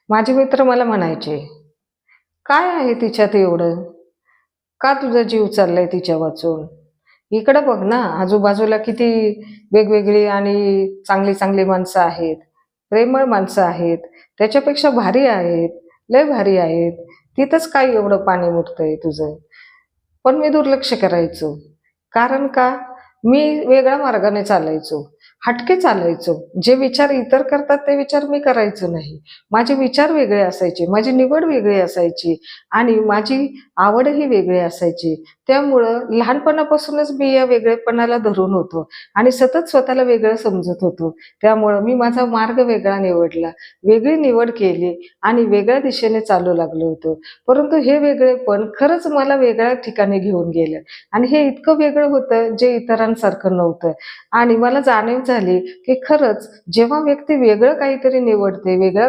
माझे मित्र मला म्हणायचे, "काय आहे तिच्यात एवढं? का तुझा जीव चाललाय तिच्या वाचून? इकडं बघ ना, आजूबाजूला किती वेगवेगळी आणि चांगली चांगली माणसं आहेत, प्रेमळ माणसं आहेत, त्याच्यापेक्षा भारी आहेत, लय भारी आहेत. तिथंच काय एवढं पाणी मुरतंय तुझं?" पण मी दुर्लक्ष करायचो. कारण का? मी वेगळ्या मार्गाने चालायचो. हटके चालायचो. जे विचार इतर करतात ते विचार मी करायचो नाही. माझे विचार वेगळे असायचे, माझी निवड वेगळी असायची आणि माझी आवडही वेगळी असायची. त्यामुळं लहानपणापासूनच मी या वेगळेपणाला धरून होतो आणि सतत स्वतःला वेगळं समजत होतो. त्यामुळं मी माझा मार्ग वेगळा निवडला, वेगळी निवड केली आणि वेगळ्या दिशेने चालू लागलो होतो. परंतु हे वेगळेपण खरंच मला वेगळ्या ठिकाणी घेऊन गेलं आणि हे इतकं वेगळं होतं जे इतरांसारखं नव्हतं आणि मला जाणीव झाली की खरंच जेव्हा व्यक्ती वेगळं काहीतरी निवडते, वेगळा